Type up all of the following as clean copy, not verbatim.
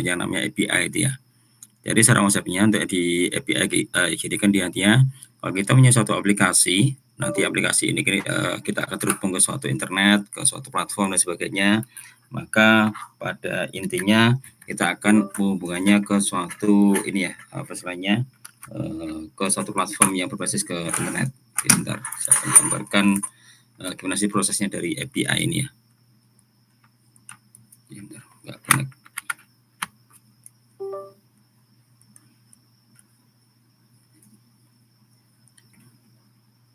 yang namanya API itu ya. Jadi secara konsepnya untuk di API jadi kan nantinya kalau kita punya suatu aplikasi, nanti aplikasi ini kita akan terhubung ke suatu internet, ke suatu platform dan sebagainya. Maka pada intinya kita akan menghubungannya ke suatu ini ya, apa istilahnya, ke suatu platform yang berbasis ke internet. Bentar, saya akan gambarkan gimana sih prosesnya dari API ini ya. Bentar, nggak connect.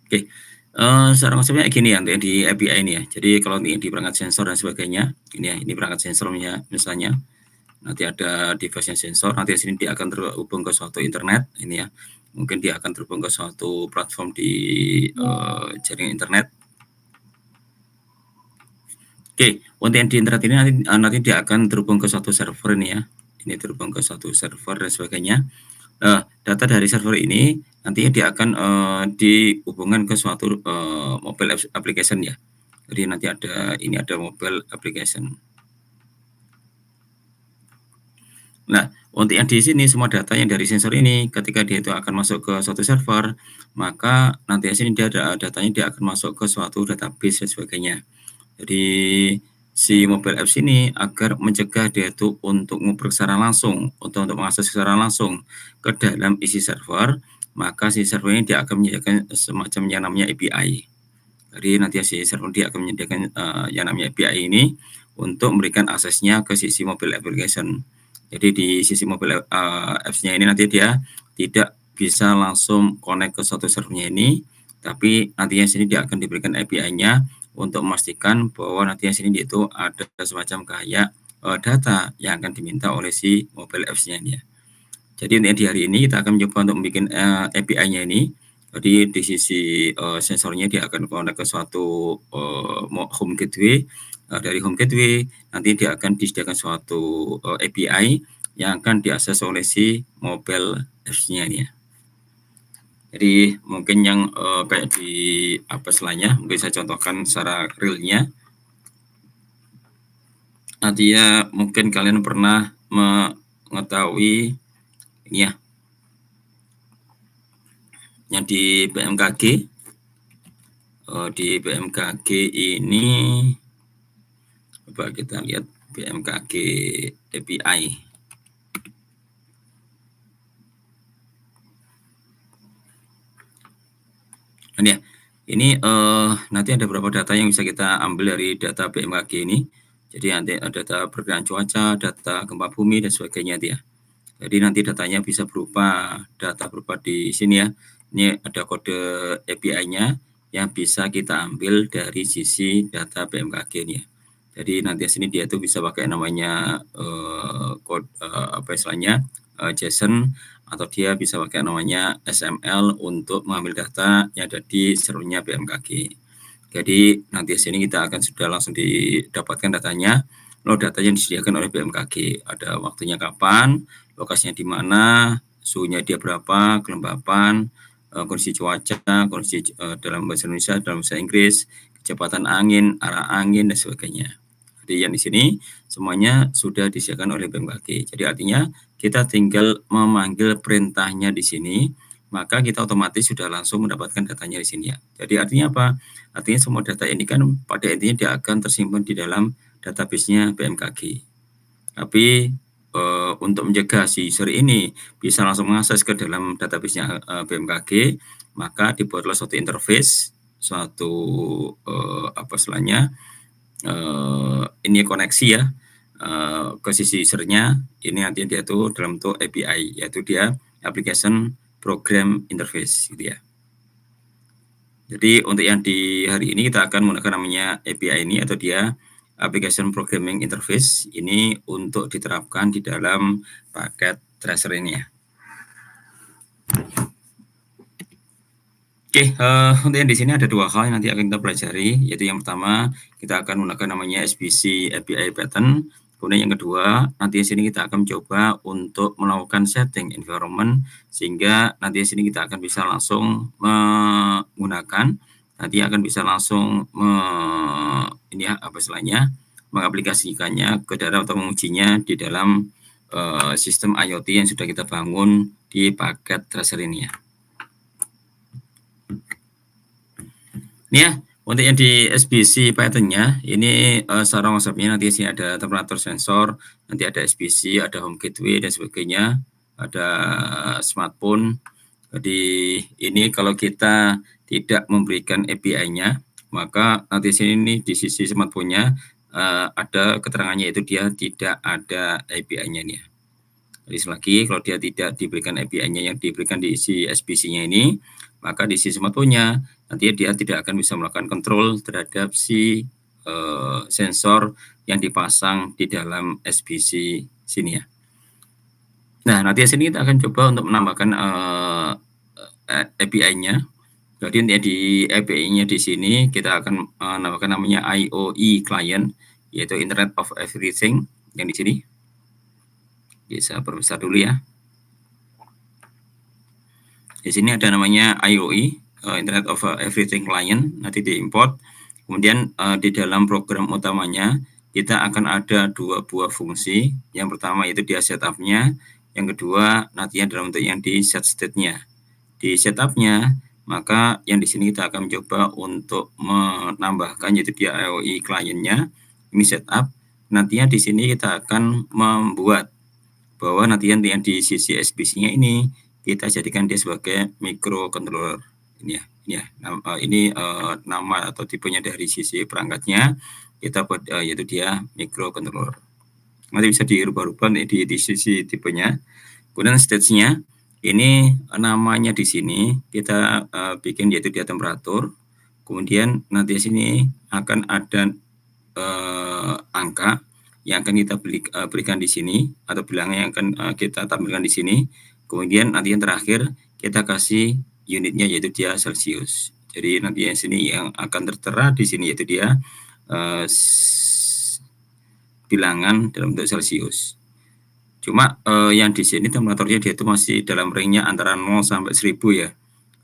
Oke, secara konsepnya gini ya di API ini ya. Jadi kalau di perangkat sensor dan sebagainya, ini ya, ini perangkat sensornya misalnya. Nanti ada device-nya sensor, nanti di sini dia akan terhubung ke suatu internet, ini ya. Mungkin dia akan terhubung ke suatu platform di jaringan internet. Oke, untuk yang di internet ini nanti dia akan terhubung ke suatu server ini ya. Ini terhubung ke suatu server dan sebagainya. Data dari server ini nantinya dia akan dihubungkan ke suatu mobile application ya. Jadi nanti ada mobile application. Nah, untuk yang di sini semua data yang dari sensor ini ketika dia itu akan masuk ke suatu server, maka nanti di sini dia datanya dia akan masuk ke suatu database dan sebagainya. Jadi si mobile apps ini agar mencegah dia itu untuk ngobrol secara langsung, untuk mengakses secara langsung ke dalam isi server, maka si server ini dia akan menyediakan semacam yang namanya API. Jadi nanti si server dia akan menyediakan yang namanya API ini untuk memberikan aksesnya ke sisi mobile application. Jadi di sisi mobile apps-nya ini nanti dia tidak bisa langsung connect ke suatu servernya ini, tapi nantinya sini dia akan diberikan API-nya untuk memastikan bahwa nantinya sini dia itu ada semacam kayak data yang akan diminta oleh si mobile apps-nya ini ya. Jadi di hari ini kita akan mencoba untuk membuat API-nya ini. Jadi di sisi sensornya dia akan connect ke suatu home gateway. Dari home gateway nanti dia akan disediakan suatu API yang akan diakses oleh si mobile apps-nya ini ya. Jadi mungkin yang kayak di apa istilahnya, mungkin saya contohkan secara realnya. Nanti ya mungkin kalian pernah mengetahui ini ya, yang di BMKG. Di BMKG ini coba kita lihat BMKG API. Ini ya, ini nanti ada beberapa data yang bisa kita ambil dari data BMKG ini. Jadi nanti ada data perkiraan cuaca, data gempa bumi dan sebagainya ya. Jadi nanti datanya bisa berupa di sini ya. Ini ada kode API-nya yang bisa kita ambil dari sisi data BMKG ini ya. Jadi nanti di sini dia tuh bisa pakai namanya apa istilahnya JSON, atau dia bisa pakai namanya XML untuk mengambil data yang ada di servernya BMKG. Jadi nanti di sini kita akan sudah langsung didapatkan datanya. Lalu data yang disediakan oleh BMKG, ada waktunya kapan, lokasinya di mana, suhunya dia berapa, kelembapan, kondisi cuaca, kondisi dalam bahasa Indonesia, dalam bahasa Inggris, kecepatan angin, arah angin dan sebagainya. Jadi yang di sini semuanya sudah disediakan oleh BMKG. Jadi artinya kita tinggal memanggil perintahnya di sini, maka kita otomatis sudah langsung mendapatkan datanya di sini ya. Jadi artinya apa? Artinya semua data ini kan pada intinya dia akan tersimpan di dalam database-nya BMKG. Tapi untuk mencegah si user ini bisa langsung mengakses ke dalam database-nya BMKG, maka dibuatlah suatu interface, suatu apa istilahnya, ini koneksi ya ke sisi usernya. Ini nanti dia tuh dalam bentuk API, yaitu dia application program interface gitu ya. Jadi untuk yang di hari ini kita akan menggunakan namanya API ini, atau dia Application Programming Interface, ini untuk diterapkan di dalam paket tracer ini ya. Oke, untuk yang di sini ada dua hal yang nanti akan kita pelajari, yaitu yang pertama kita akan menggunakan namanya SBC API pattern. Kemudian yang kedua, nanti di sini kita akan mencoba untuk melakukan setting environment, sehingga nanti di sini kita akan bisa langsung menggunakan, nanti akan bisa langsung ini ya, apa istilahnya, mengaplikasikannya ke dalam atau mengujinya di dalam sistem IoT yang sudah kita bangun di paket tracer ini ya. Ini ya, untuk yang di SBC Python-nya, ini secara konsepnya nanti sini ada temperatur sensor, nanti ada SBC, ada home gateway dan sebagainya, ada smartphone. Jadi ini kalau kita tidak memberikan API-nya, maka nanti sini di sisi smartphone-nya ada keterangannya itu dia tidak ada API-nya nih. Jadi selagi kalau dia tidak diberikan API-nya yang diberikan di isi SBC-nya ini, maka di sisi smartphone-nya nanti dia tidak akan bisa melakukan kontrol terhadap si sensor yang dipasang di dalam SBC sini ya. Nah, nanti di sini kita akan coba untuk menambahkan API-nya. Jadi di API-nya di sini kita akan menambahkan namanya IoE client, yaitu Internet of Everything yang di sini. Bisa perbesar dulu ya. Di sini ada namanya IoE, Internet of Everything Client, nanti diimport. Kemudian di dalam program utamanya kita akan ada dua buah fungsi. Yang pertama itu dia setup-nya, yang kedua nantinya dalam bentuk yang di set state-nya. Di setup-nya, maka yang di sini kita akan mencoba untuk menambahkan yaitu dia IoE client-nya. Ini setup. Nantinya di sini kita akan membuat bahwa nanti yang di sisi SBC-nya ini kita jadikan dia sebagai microcontroller ini ya, ini nama atau tipenya dari sisi perangkatnya kita buat yaitu dia microcontroller. Nanti bisa dirubah-rubah di sisi tipenya. Kemudian stage-nya ini namanya di sini kita bikin yaitu dia temperatur. Kemudian nanti di sini akan ada angka yang akan kita berikan di sini atau bilangan yang akan kita tampilkan di sini. Kemudian nanti yang terakhir kita kasih unitnya yaitu dia Celsius. Jadi nanti yang sini yang akan tertera di sini yaitu dia bilangan dalam bentuk Celsius. Cuma yang di sini temperaturnya dia itu masih dalam ringnya antara 0 sampai 1000 ya.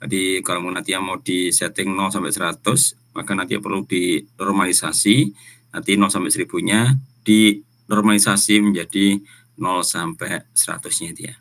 Jadi kalau nanti yang mau di setting 0 sampai 100, maka nanti perlu dinormalisasi. Nanti 0 sampai 1000-nya dinormalisasi menjadi 0 sampai 100-nya dia.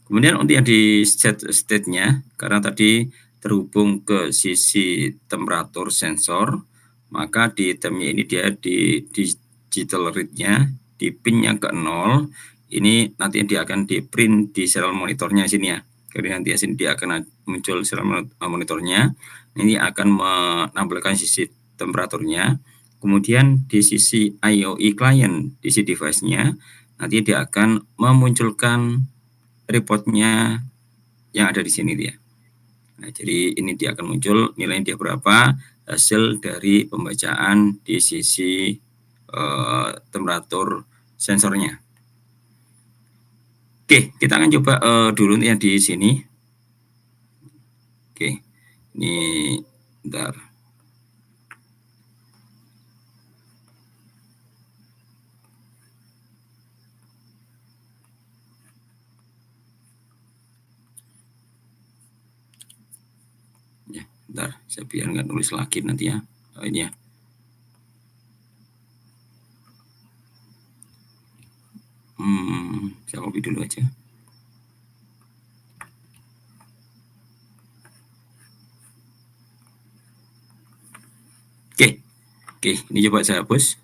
Kemudian untuk yang di set state-nya, karena tadi terhubung ke sisi temperatur sensor, maka di itemnya ini dia di digital read-nya, di pin-nya ke 0, ini nanti dia akan di print di serial monitornya sini ya. Jadi nanti sini dia akan muncul serial monitornya, ini akan menampilkan sisi temperaturnya. Kemudian di sisi IoE client, di sisi device-nya, nanti dia akan memunculkan reportnya yang ada di sini dia. Nah, jadi ini dia akan muncul nilainya dia berapa, hasil dari pembacaan di sisi temperatur sensornya. Oke, kita akan coba dulu yang di sini. Oke, ini bentar. Ya, bentar, saya biar nggak nulis lagi nanti ya. Ini ya. Saya copy dulu aja. Oke, ini coba saya hapus.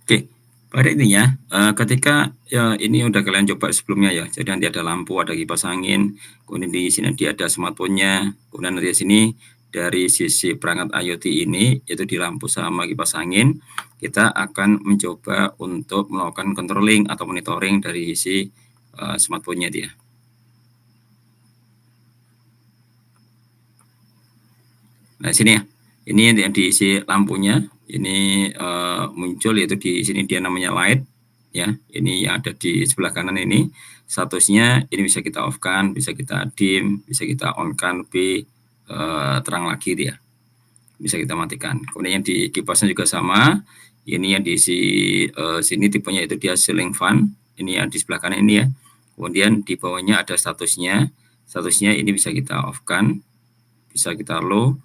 Oke, pada intinya ketika ini udah kalian coba sebelumnya ya, jadi nanti ada lampu, ada kipas angin, kemudian di sini nanti ada smartphone-nya, kemudian nanti di sini dari sisi perangkat IoT ini, yaitu di lampu sama kipas angin, kita akan mencoba untuk melakukan controlling atau monitoring dari sisi smartphone-nya dia. Nah, sini ya, ini yang diisi lampunya, ini muncul yaitu di sini dia namanya light, ya. Ini yang ada di sebelah kanan ini, statusnya ini bisa kita off-kan, bisa kita dim, bisa kita on-kan, lebih terang lagi dia. Bisa kita matikan. Kemudian yang di kipasnya juga sama, ini yang diisi sini tipenya itu dia ceiling fan, ini yang di sebelah kanan ini ya. Kemudian di bawahnya ada statusnya ini bisa kita off-kan, bisa kita low,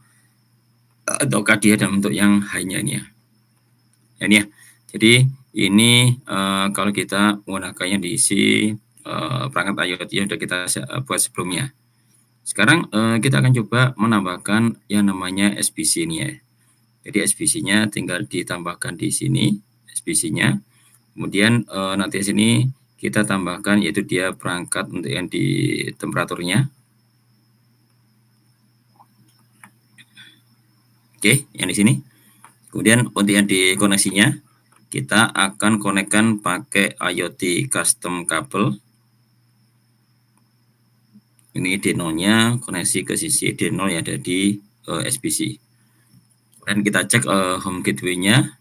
ataukah dia dalam bentuk yang high-nya ini ya. Ini ya. Jadi ini kalau kita menggunakannya diisi perangkat IoT yang sudah kita buat sebelumnya. Sekarang kita akan coba menambahkan yang namanya SBC ini ya. Jadi SBC-nya tinggal ditambahkan di sini SBC-nya. Kemudian nanti di sini kita tambahkan yaitu dia perangkat untuk yang di temperaturnya. Oke, yang di sini. Kemudian untuk yang di koneksinya kita akan konekkan pakai IoT custom kabel. Ini D0-nya koneksi ke sisi D0 yang ada di SBC. Dan kita cek home gateway-nya.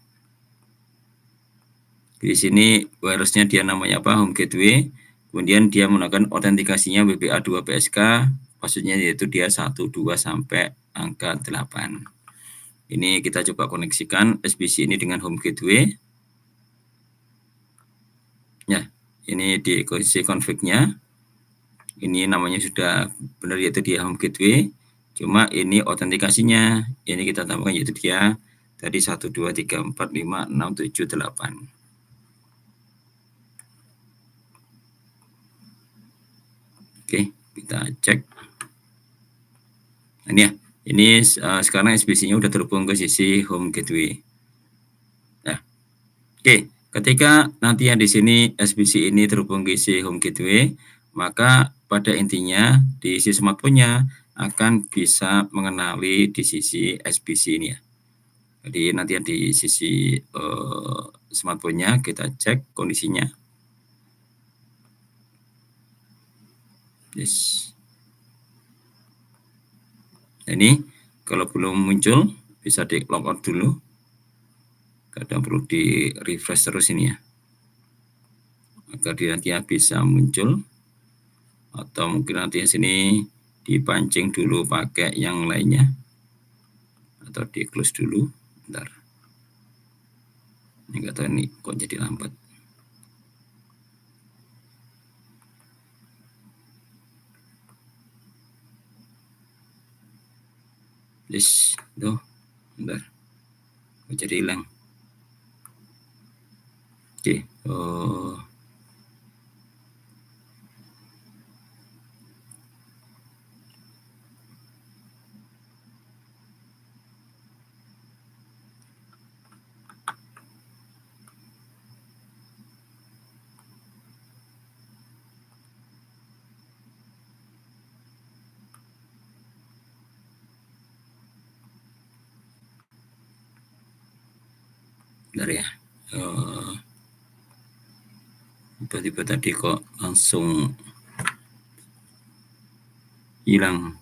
Di sini wireless-nya dia namanya apa? Home gateway. Kemudian dia menggunakan autentikasinya WPA2 PSK. Maksudnya yaitu dia 1, 2 sampai angka 8. Ini kita coba koneksikan SBC ini dengan home gateway. Ya, ini di posisi config-nya. Ini namanya sudah benar yaitu dia home gateway. Cuma ini autentikasinya. Ini kita tambahkan yaitu dia tadi 1, 2, 3, 4, 5, 6, 7, 8. Oke, kita cek. Ini ya. Ini sekarang SBC-nya udah terhubung ke sisi home gateway. Nah, oke. Ketika nanti yang di sini SBC ini terhubung ke sisi home gateway, maka pada intinya di sisi smartphone-nya akan bisa mengenali di sisi SBC ini ya. Jadi nanti di sisi smartphone-nya kita cek kondisinya. Yes. Nah, ini kalau belum muncul bisa di logout dulu. Kadang perlu di refresh terus ini ya. Agar dia nanti bisa muncul. Atau mungkin nanti di sini dipancing dulu pakai yang lainnya. Atau di close dulu. Bentar. Ini nggak tahu ini kok jadi lambat. Please, tuh, bentar. Kok jadi hilang. Oke, bentar ya. Tiba-tiba tadi kok langsung hilang.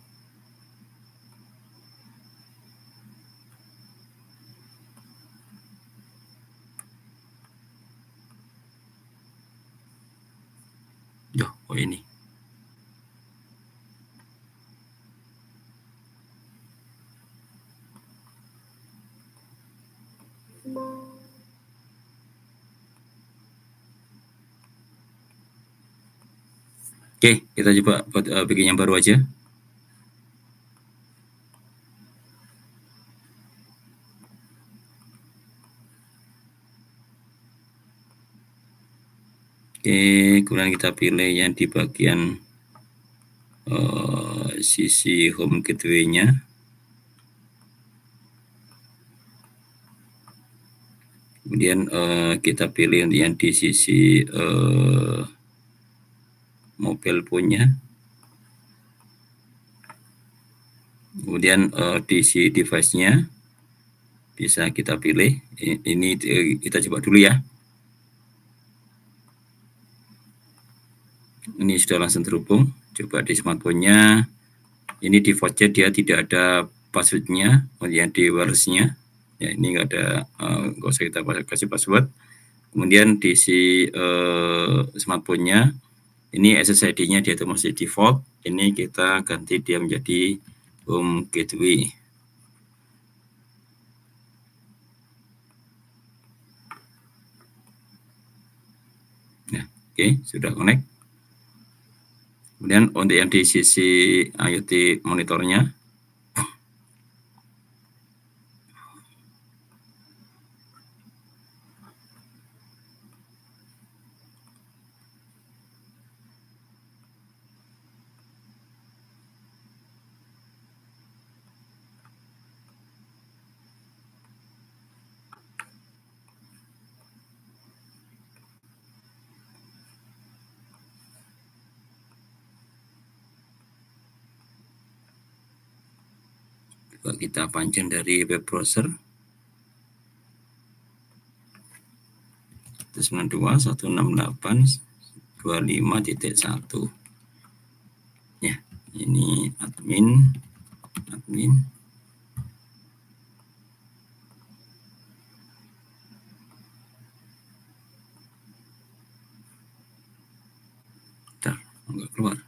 Duh, kok ini. Oke, kita coba buat bikin yang baru aja. Oke, kemudian kita pilih yang di bagian sisi home gateway-nya. Kemudian kita pilih yang di sisi mobile phone-nya. Kemudian di sisi device-nya bisa kita pilih. Ini kita coba dulu ya. Ini sudah langsung terhubung. Coba di smartphone-nya. Ini default-nya dia tidak ada password-nya. Kemudian di wireless-nya. Ya, ini nggak ada, nggak usah kita kasih password. Kemudian di si smartphone-nya. Ini SSID-nya dia itu masih default. Ini kita ganti dia menjadi home gateway. Nah, oke, sudah connect. Kemudian untuk yang di sisi IoT monitornya, Coba kita pancing dari web browser 192.168.25.1 ya. Ini admin. Bentar, enggak keluar.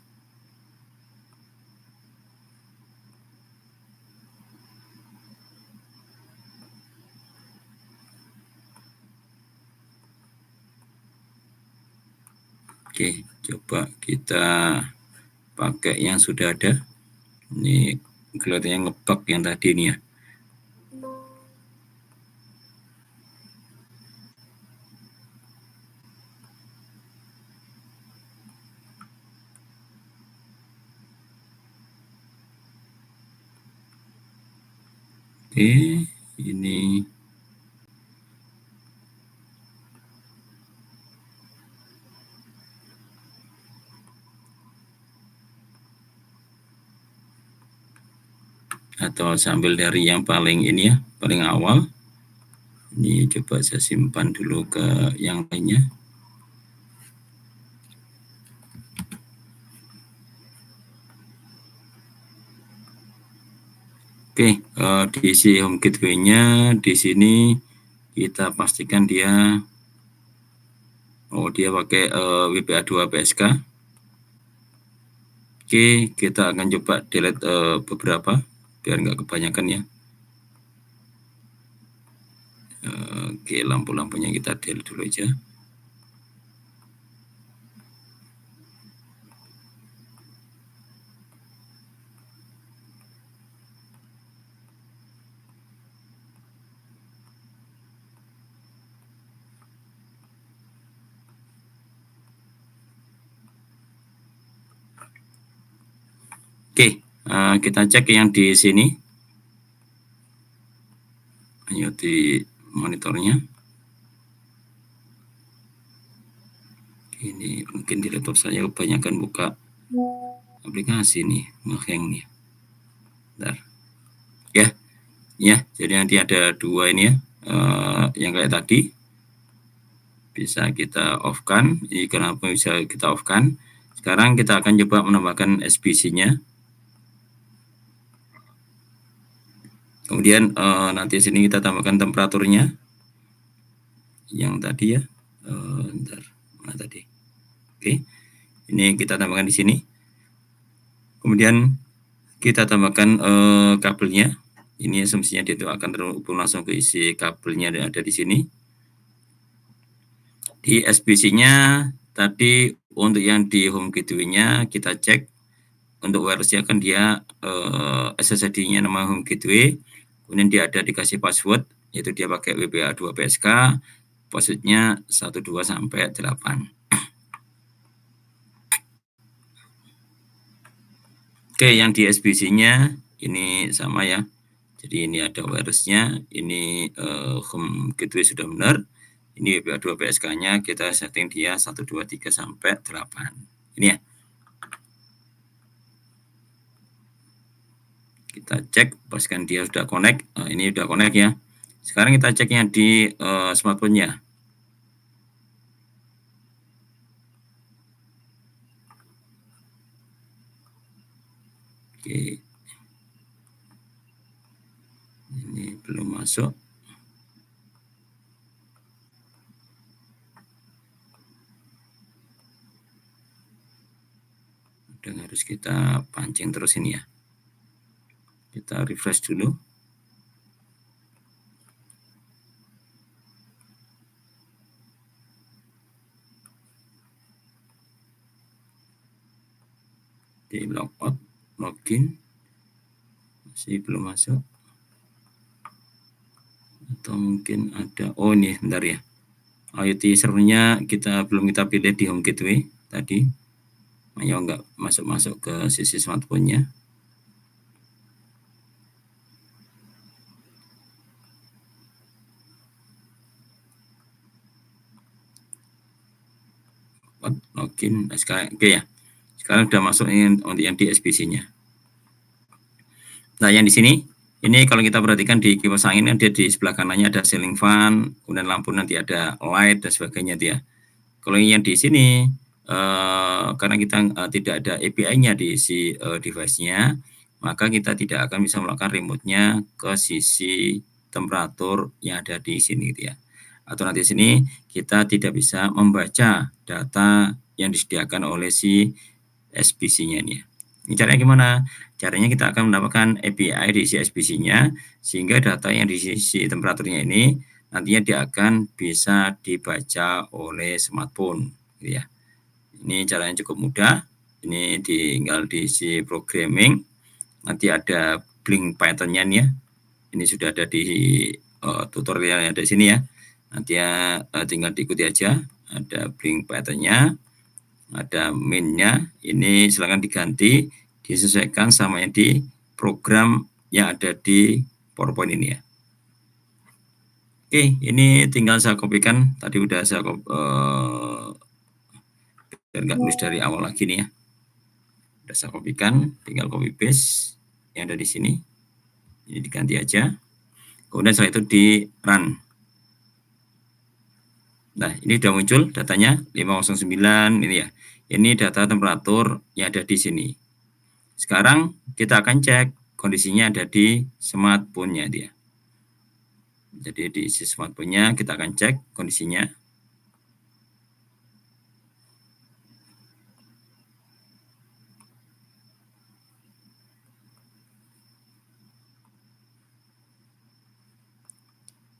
Oke, coba kita pakai yang sudah ada. Ini kelihatannya ngebug yang tadi ini ya. Oke, ini atau sambil dari yang paling ini ya, paling awal. Ini coba saya simpan dulu ke yang lainnya. Oke, diisi home gateway-nya di sini kita pastikan dia dia pakai WPA2 PSK. Oke, kita akan coba delete beberapa biar nggak kebanyakan ya. Oke, lampu-lampunya kita delete dulu aja. Oke, kita cek yang di sini. Ayo di monitornya. Ini mungkin di laptop saya kebanyakan buka aplikasi nih, ngehang nih. Bentar. Ya, jadi nanti ada dua ini ya, yang kayak tadi. Bisa kita off-kan. Ini kenapa bisa kita off-kan? Sekarang kita akan coba menambahkan SBC-nya. Kemudian nanti sini kita tambahkan temperaturnya. Yang tadi ya. Bentar, mana tadi? Oke. Ini kita tambahkan di sini. Kemudian kita tambahkan kabelnya. Ini asumsinya dia itu akan terhubung langsung ke isi kabelnya yang ada di sini. Di SBC-nya tadi untuk yang di home gateway-nya kita cek untuk wireless-nya kan dia SSID-nya nama home gateway, kemudian dia ada dikasih password yaitu dia pakai WPA2 PSK, password-nya 12 sampai 8. Oke, yang di SBC-nya ini sama ya. Jadi ini ada wireless-nya, ini home gateway sudah benar. Ini WPA2 PSK-nya kita setting dia 1 2 3 sampai 8. Ini ya. Kita cek pastikan dia sudah connect. Ini sudah connect ya. Sekarang kita cek yang di smartphone-nya. Oke. Ini belum masuk. Dan harus kita pancing terus ini ya. Kita refresh dulu. Di logout, login. Masih belum masuk. Atau mungkin ada, oh ini bentar ya. IoT servernya belum kita pilih di home gateway tadi. Ayo nggak masuk ke sisi smartphone-nya. Login sekarang oke ya. Sekarang sudah masuk untuk yang di SBC-nya. Nah, yang di sini Ini kalau kita perhatikan di kipas angin dia di sebelah kanannya ada ceiling fan, kemudian lampu nanti ada light dan sebagainya dia. Kalau yang di sini karena kita tidak ada API-nya di si device-nya, maka kita tidak akan bisa melakukan remote-nya ke sisi temperatur yang ada di sini gitu ya. Atau nanti di sini kita tidak bisa membaca data yang disediakan oleh si SPC-nya ini ya. Ini caranya gimana? Caranya kita akan mendapatkan API di si SPC-nya sehingga data yang di sisi temperaturnya ini nantinya dia akan bisa dibaca oleh smartphone gitu ya. Ini caranya cukup mudah. Ini tinggal diisi programming. Nanti ada Blink Python-nya nih ya. Ini sudah ada di tutorial yang ada di sini ya. Nanti ya tinggal diikuti aja. Ada Blink Python-nya, ada main-nya. Ini silakan diganti, disesuaikan sama yang di program yang ada di PowerPoint ini ya. Oke, ini tinggal saya kopikan. Tadi udah saya biar nggak nulis dari awal lagi nih ya. Udah saya kopikan, tinggal copy paste yang ada di sini. Ini diganti aja. Kemudian setelah itu di run. Nah, ini sudah muncul datanya 509 ini ya. Ini data temperatur yang ada di sini. Sekarang kita akan cek kondisinya ada di smartphone-nya dia. Jadi di smartphone-nya kita akan cek kondisinya.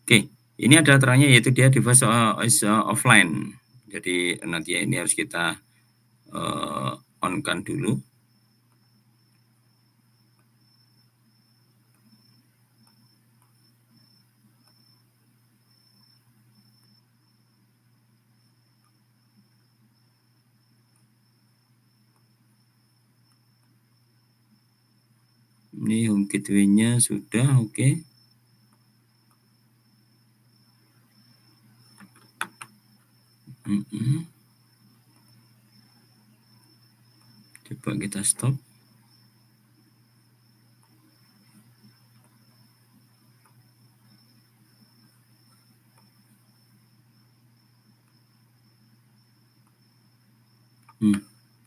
Oke, ini ada terangnya yaitu dia device is offline. Jadi nanti ini harus kita on-kan dulu. Ini home gateway-nya sudah oke. Coba kita stop.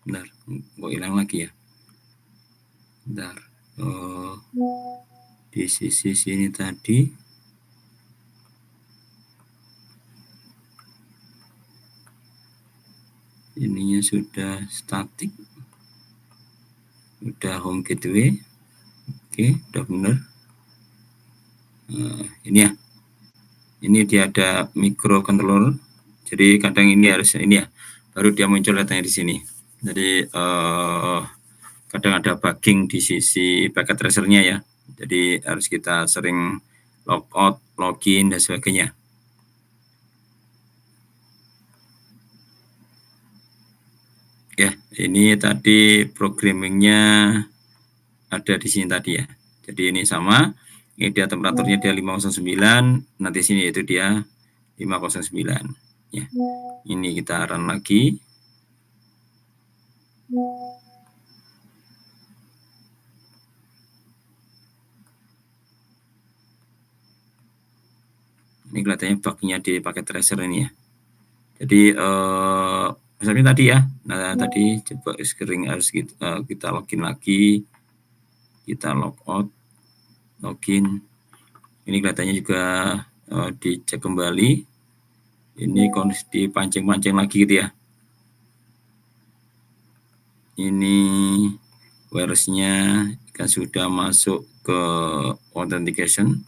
Bentar, kok hilang lagi ya? Bentar. Di sisi sini tadi. Ininya sudah static. Udah home gateway. Oke, udah benar. Ini ya. Ini dia ada microcontroller. Jadi kadang ini harus ini ya. Baru dia muncul datanya di sini. Jadi kadang ada bugging di sisi packet tracernya ya. Jadi harus kita sering logout, login dan sebagainya. Ya, ini tadi programmingnya ada di sini tadi ya. Jadi ini sama. Ini dia temperaturnya dia 509. Nanti sini itu dia 509. Ya. Ini kita run lagi. Ini kelihatannya bugnya di paket tracer ini ya. Jadi misalnya tadi ya. Nah tadi coba screen harus kita login lagi. Kita logout, login. Ini kelihatannya juga dicek kembali. Ini kondisi dipancing-pancing lagi gitu ya. Ini virusnya kan sudah masuk ke authentication.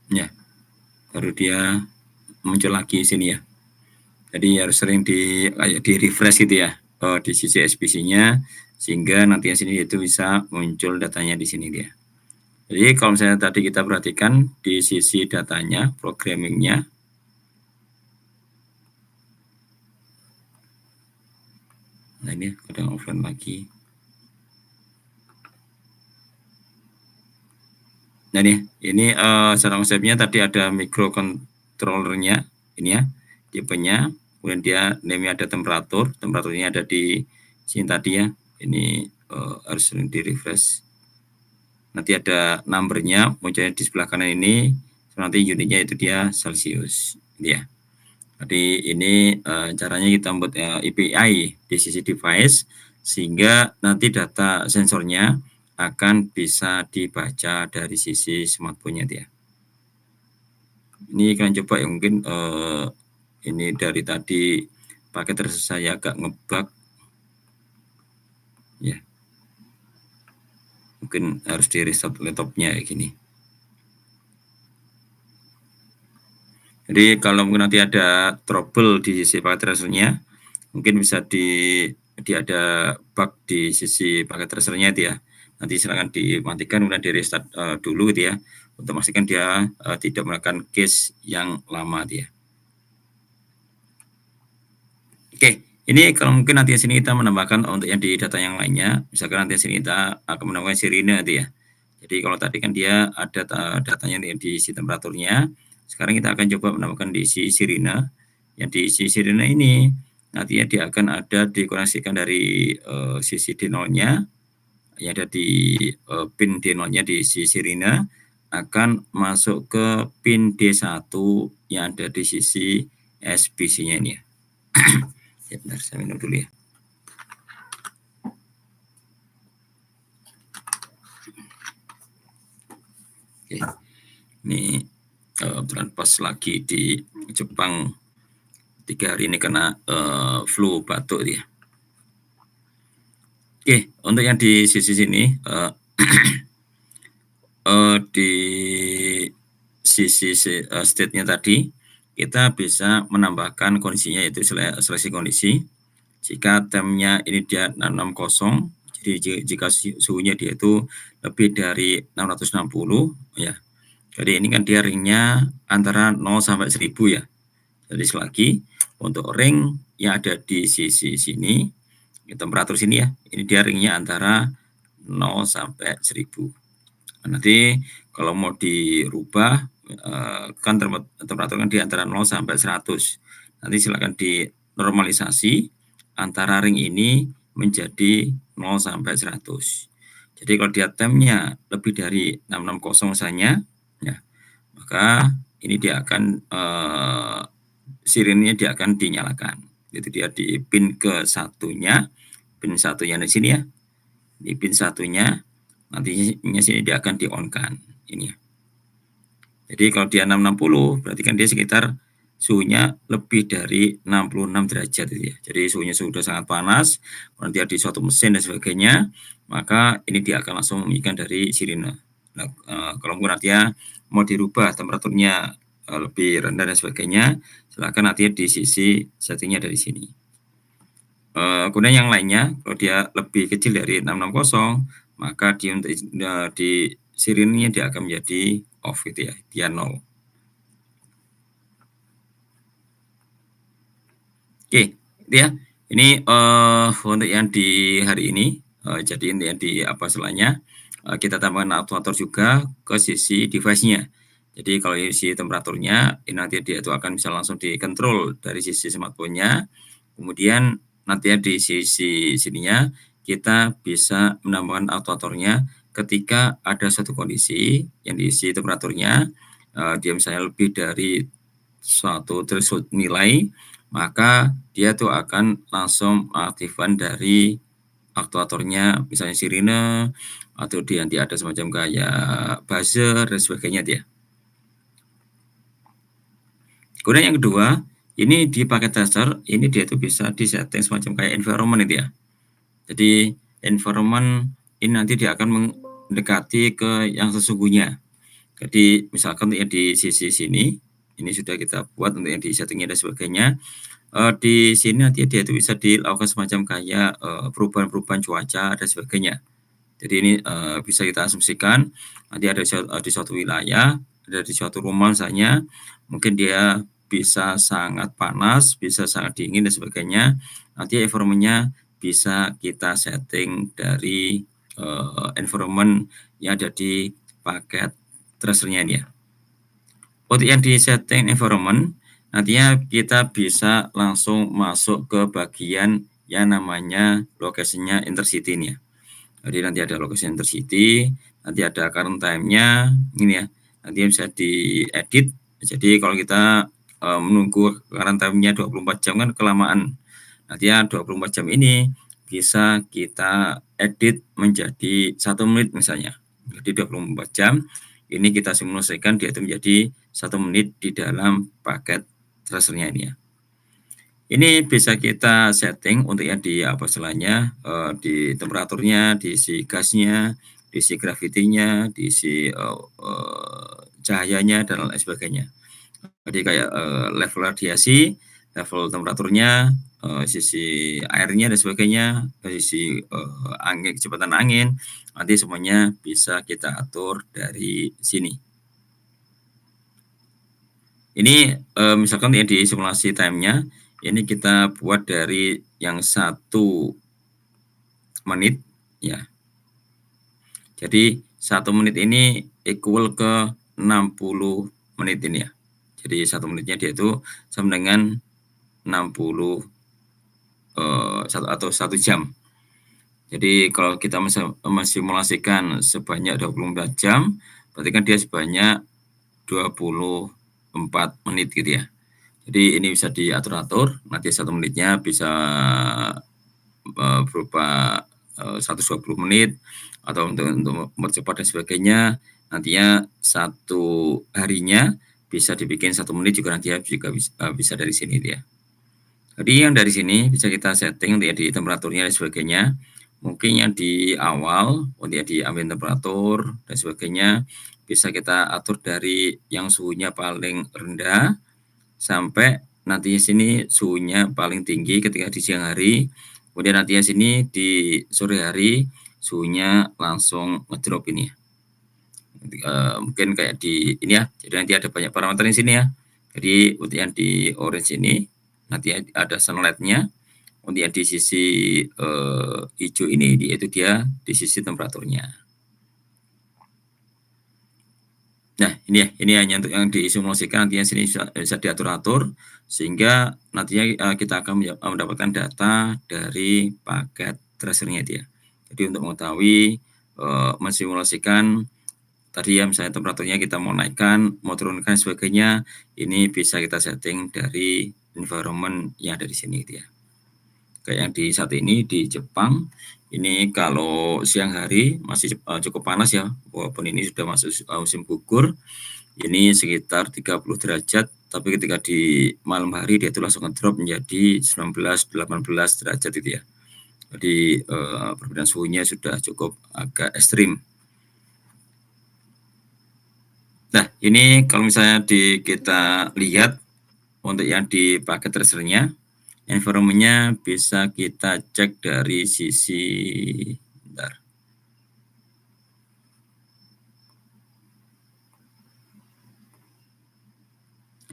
Ya, baru dia muncul lagi sini ya. Jadi harus sering di refresh gitu ya di sisi SPC-nya sehingga nantinya sini itu bisa muncul datanya di sini dia. Jadi kalau misalnya tadi kita perhatikan di sisi datanya, programmingnya, nah ini kadang offline lagi. Nah nih, ini secara konsepnya tadi ada microcontroller-nya, ini ya, tipenya, kemudian dia name-nya ada temperaturnya ada di sini tadi ya, ini harus sering di-refresh. Nanti ada number-nya, munculnya di sebelah kanan ini, nanti unitnya itu dia Celsius, ya. Jadi ini caranya kita membuat API di sisi device sehingga nanti data sensornya akan bisa dibaca dari sisi smartphone-nya dia. Ini kalian coba ya mungkin ini dari tadi paket terus saya agak ngebug ya. Mungkin harus di restart laptopnya kayak gini. Jadi kalau mungkin nanti ada trouble di sisi paket tracernya, mungkin bisa ada bug di sisi paket tracernya itu ya. Nanti silakan dimatikan kemudian di restart dulu gitu ya, untuk memastikan dia tidak melakukan case yang lama dia. Oke, ini kalau mungkin nanti di sini kita menambahkan untuk yang di data yang lainnya, misalkan nanti di sini kita akan menambahkan sirine itu ya. Jadi kalau tadi kan dia ada datanya di isi temperaturnya, sekarang kita akan coba menambahkan di isi sirine. Yang di isi sirine ini nantinya dia akan ada dikoneksikan dari sisi D0-nya yang ada di pin D0-nya di isi sirine akan masuk ke pin D1 yang ada di sisi SBC-nya ini ya. Ya, bentar, saya minum dulu ya. Oke. Ini kebetulan pas lagi di Jepang 3 hari ini kena flu batuk dia. Oke, untuk yang di sisi sini di sisi state-nya tadi kita bisa menambahkan kondisinya yaitu seleksi kondisi. Jika temnya ini dia 660, jadi jika suhunya dia itu lebih dari 660 ya. Jadi ini kan dia ringnya antara 0 sampai 1000 ya. Jadi sekali lagi untuk ring yang ada di sisi sini, temperatur sini ya, ini dia ringnya antara 0 sampai 1000. Nanti kalau mau dirubah kan temperatur kan di antara 0 sampai 100. Nanti silakan dinormalisasi antara ring ini menjadi 0 sampai 100. Jadi kalau dia temnya lebih dari 660 misalnya, ya, maka ini dia akan sirinnya dia akan dinyalakan. Itu dia di pin ke satunya, pin satunya di sini ya, di pin satunya nantinya sini dia akan di-on-kan ini ya. Jadi kalau dia 660 berarti kan dia sekitar suhunya lebih dari 66 derajat itu ya. Jadi suhunya sudah sangat panas, nanti di suatu mesin dan sebagainya, maka ini dia akan langsung membunyikan dari sirine. Nah, kalau mungkin nantinya mau dirubah temperaturnya lebih rendah dan sebagainya, silakan nanti di sisi settingnya dari sini. Kemudian yang lainnya, kalau dia lebih kecil dari 660, maka di sirinenya dia akan menjadi off gitu ya, dia 0. Oke, itu ya. Ini untuk yang di hari ini, jadi yang di apa istilahnya, kita tambahkan aktuator juga ke sisi device-nya. Jadi kalau isi temperaturnya, ini nanti dia itu akan bisa langsung dikontrol dari sisi smartphone-nya. Kemudian nanti di sisi sininya, kita bisa menambahkan aktuatornya ketika ada suatu kondisi yang diisi temperaturnya, dia misalnya lebih dari suatu threshold nilai, maka dia tuh akan langsung mengaktifkan dari aktuatornya, misalnya sirine, atau dia nanti ada semacam kayak buzzer dan sebagainya dia. Kemudian yang kedua, ini di paket tester, ini dia tuh bisa disetting semacam kayak environment itu ya. Jadi environment ini nanti dia akan mendekati ke yang sesungguhnya. Jadi misalkan untuk yang di sisi sini, ini sudah kita buat untuk yang di settingnya dan sebagainya. Di sini nanti dia itu bisa dilakukan semacam kayak perubahan-perubahan cuaca dan sebagainya. Jadi ini bisa kita asumsikan nanti ada di suatu wilayah, ada di suatu rumah misalnya, mungkin dia bisa sangat panas, bisa sangat dingin dan sebagainya. Nanti environment-nya bisa kita setting dari environment yang ada di paket tracernya ini ya. Untuk yang di setting environment, nantinya kita bisa langsung masuk ke bagian yang namanya lokasinya intercity ini ya. Jadi nanti ada lokasi intercity, nanti ada current time-nya, ini ya. Nanti bisa diedit. Jadi kalau kita menunggu current time-nya 24 jam kan kelamaan. Nanti ya 24 jam ini bisa kita edit menjadi 1 menit misalnya. Jadi 24 jam ini kita simulasikan dia itu menjadi 1 menit di dalam paket tracernya ini ya. Ini bisa kita setting untuk yang di apa istilahnya, di temperaturnya, diisi gasnya, diisi gravity-nya, diisi cahayanya dan lain sebagainya. Jadi kayak level radiasi, level temperaturnya, sisi airnya dan sebagainya, sisi angin, kecepatan angin, nanti semuanya bisa kita atur dari sini. Ini misalkan ya di simulasi time-nya, ini kita buat dari yang 1 menit ya. Jadi 1 menit ini equal ke 60 menit ini ya. Jadi 1 menitnya dia itu sama dengan 60 atau 1 jam. Jadi kalau kita mensimulasikan sebanyak 24 jam, berarti kan dia sebanyak 24 menit gitu ya. Jadi ini bisa diatur-atur, nanti 1 menitnya bisa berupa 120 menit atau untuk mempercepat dan sebagainya. Nantinya 1 harinya bisa dibikin 1 menit juga nanti ya, juga bisa dari sini dia. Jadi yang dari sini bisa kita setting untuk ya di temperaturnya dan sebagainya. Mungkin yang di awal untuk ya di ambient temperatur dan sebagainya bisa kita atur dari yang suhunya paling rendah sampai nantinya sini suhunya paling tinggi ketika di siang hari. Kemudian nantinya sini di sore hari suhunya langsung ngedrop ini ya. Mungkin kayak di ini ya. Jadi nanti ada banyak parameter di sini ya. Jadi untuk yang di orange ini nanti ada sunlight-nya. Untuk yang di sisi hijau ini yaitu dia di sisi temperaturnya. Nah, ini hanya untuk yang disimulasikan, nantinya sini bisa diatur-atur sehingga nantinya kita akan mendapatkan data dari paket tracernya dia. Jadi untuk mengetahui mensimulasikan tadi ya misalnya temperaturnya kita mau naikkan, mau turunkan sebagainya, ini bisa kita setting dari environment yang ada di sini dia. Kayak yang di saat ini di Jepang, ini kalau siang hari masih cukup panas ya, walaupun ini sudah masuk musim gugur, ini sekitar 30 derajat, tapi ketika di malam hari dia itu langsung ngedrop menjadi 19, 18 derajat itu ya. Jadi perbedaan suhunya sudah cukup agak ekstrim. Nah, ini kalau misalnya kita lihat untuk yang di paket tracernya, environment-nya bisa kita cek dari sisi bentar.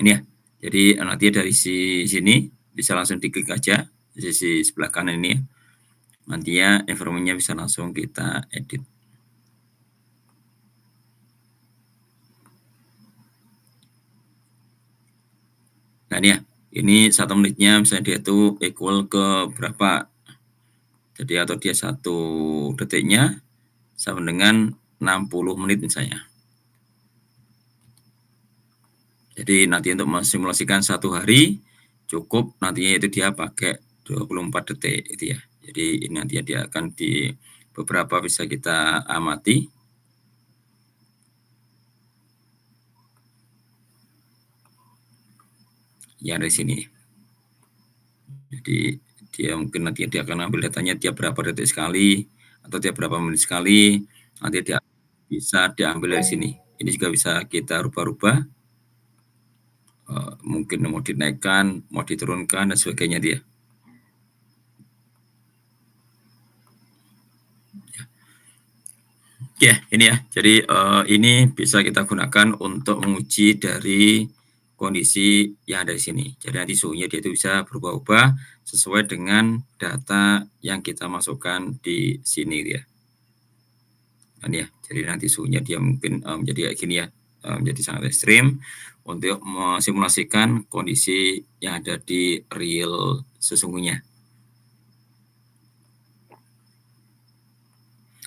Ini ya. Jadi nanti dari sini bisa langsung diklik aja di sisi sebelah kanan ini ya. Nantinya environment-nya bisa langsung kita edit. Nah ini ya, ini 1 menitnya misalnya dia itu equal ke berapa. Jadi atau dia 1 detiknya sama dengan 60 menit misalnya. Jadi nanti untuk mensimulasikan 1 hari cukup nantinya itu dia pakai 24 detik itu ya. Jadi ini nanti dia akan di beberapa bisa kita amati. Yang dari sini. Jadi dia mungkin nanti dia akan ambil datanya tiap berapa detik sekali atau tiap berapa menit sekali. Nanti dia bisa diambil dari sini. Ini juga bisa kita rubah-rubah. Mungkin mau dinaikkan, mau diturunkan dan sebagainya dia. Ya, ini ya. Jadi ini bisa kita gunakan untuk menguji dari kondisi yang ada di sini. Jadi nanti suhunya dia itu bisa berubah-ubah sesuai dengan data yang kita masukkan di sini dia. Ini ya. Jadi nanti suhunya dia mungkin menjadi kayak gini ya. menjadi sangat ekstrim untuk mensimulasikan kondisi yang ada di real sesungguhnya.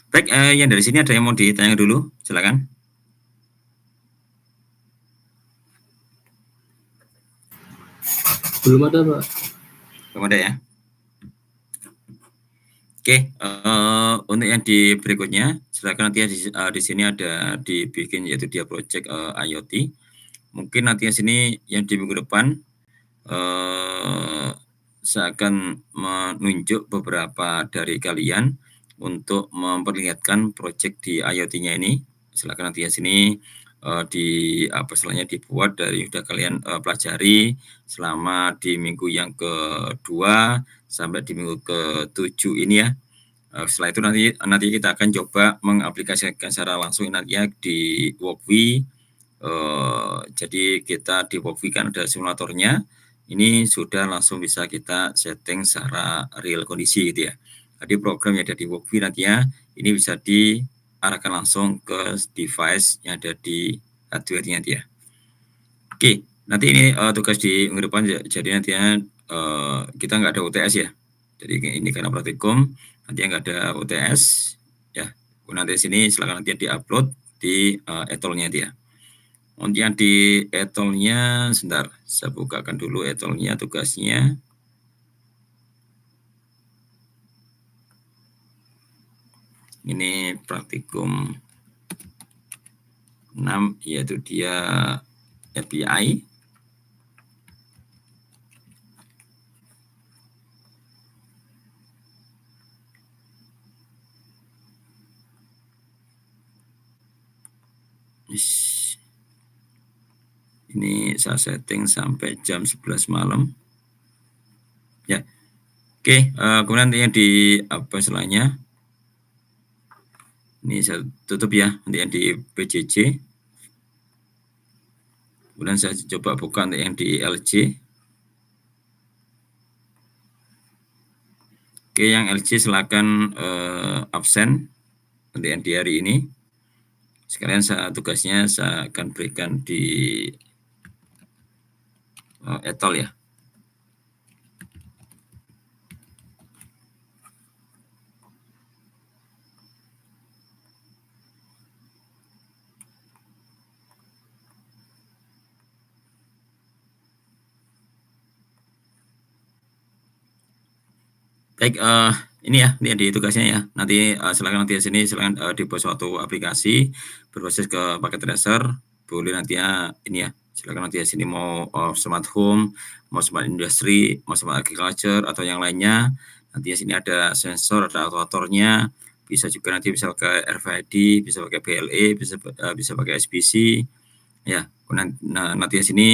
Baik, yang dari sini ada yang mau ditanya dulu? Silakan. Belum ada, Pak. Belum ada ya? Oke, untuk yang di berikutnya, silakan nanti di sini ada dibikin yaitu dia project IoT. Mungkin nanti yang sini yang di minggu depan saya akan menunjuk beberapa dari kalian untuk memperlihatkan project di IoT-nya ini. Silakan nanti yang sini apa istilahnya dibuat dari sudah kalian pelajari selama di minggu yang kedua sampai di minggu ke-7 ini ya. Setelah itu nanti kita akan coba mengaplikasikan secara langsung nantinya di Walkwi. Jadi kita di Walkwi kan ada simulatornya. Ini sudah langsung bisa kita setting secara real kondisi gitu ya. Jadi program yang ada di Walkwi nantinya ini bisa diarahkan langsung ke device yang ada di hardware-nya dia. Oke, nanti ini tugas di minggu depan jadi nantinya kita nggak ada UTS ya. Jadi ini karena praktikum, nanti nggak ada UTS ya. Nanti sini silakan nanti diupload di etolnya dia. Untuk di etolnya, sebentar, saya bukakan dulu etolnya tugasnya. Ini praktikum 6, yaitu dia API. Ini saya setting sampai jam 11 malam. Ya. Oke, kemudian yang di apa istilahnya? Ini saya tutup ya, nanti yang di PJJ. Kemudian saya coba buka untuk yang di LJ. Oke, yang LJ silakan absen untuk yang di hari ini. Sekalian tugasnya saya akan berikan di etol ya. Baik, ini ya, ini di tugasnya ya. Nanti silakan nanti di sini silakan dibuat suatu aplikasi berbasis ke paket tracer. Boleh nantinya ini ya, silakan nanti di sini mau smart home, mau smart industry, mau smart agriculture atau yang lainnya. Nanti di sini ada sensor, ada aktuatornya. Bisa juga nanti bisa pakai RFID, bisa pakai BLE, bisa pakai SPC. Ya, nanti di sini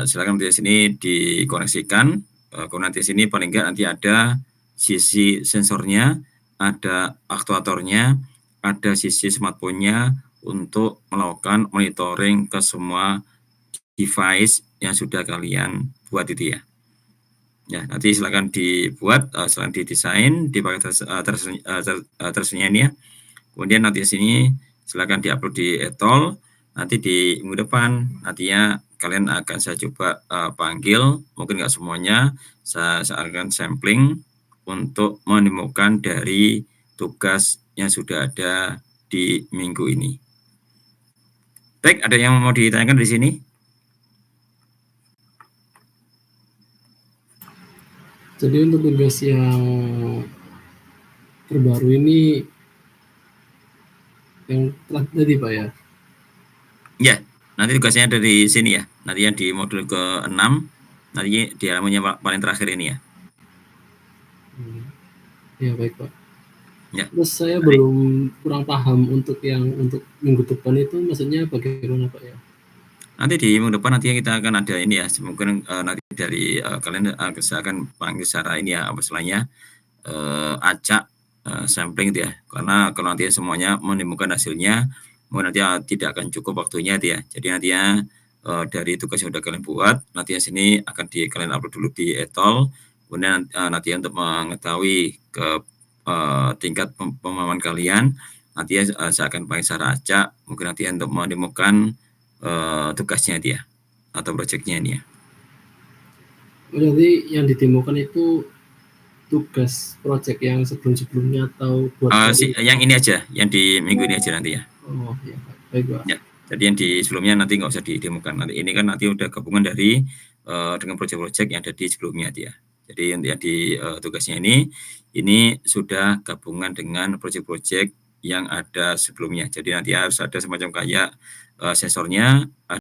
silakan nanti di sini dikoneksikan. Kemudian nanti di sini paling enggak nanti ada sisi sensornya, ada aktuatornya, ada sisi smartphone-nya untuk melakukan monitoring ke semua device yang sudah kalian buat itu ya. Ya, nanti silakan dibuat, silakan didesain di paket tersedia ini ya. Kemudian nanti di sini silakan diupload di etol. Nanti di minggu depan nantinya kalian akan saya coba panggil, mungkin nggak semuanya, saya akan sampling untuk menemukan dari tugas yang sudah ada di minggu ini. Baik, ada yang mau ditanyakan di sini? Jadi untuk tugas yang terbaru ini yang telah tadi Pak ya? Ya, nanti tugasnya ada di sini ya. Nanti yang di modul ke-6, nanti di halamannya paling terakhir ini ya. Ya baik Pak. Ya. Terus saya belum kurang paham untuk minggu depan itu maksudnya bagaimana Pak ya? Nanti di minggu depan nanti kita akan ada ini ya, mungkin nanti dari kalian saya akan panggil secara ini ya, apa istilahnya, acak sampling itu ya. Karena kalau nanti semuanya menemukan hasilnya, mungkin nanti tidak akan cukup waktunya itu ya. Jadi nantinya dari tugas yang sudah kalian buat, nanti sini akan kalian upload dulu di etol, kemudian nanti untuk mengetahui ke tingkat pemahaman kalian, nanti ya, saya akan pakai cara acak, mungkin nanti untuk menemukan, tugasnya dia, atau projeknya ini ya. Berarti yang didemokan itu tugas project yang sebelum-sebelumnya atau buat dari Yang ini aja, yang di minggu ini aja nanti ya. oh ya Pak, baik Pak. Ya, jadi yang di sebelumnya nanti nggak usah didemokan, nanti ini kan nanti udah gabungan dari, dengan project-project yang ada di sebelumnya dia. Jadi yang di, tugasnya ini sudah gabungan dengan project-project yang ada sebelumnya. Jadi nanti harus ada semacam kayak, sensornya,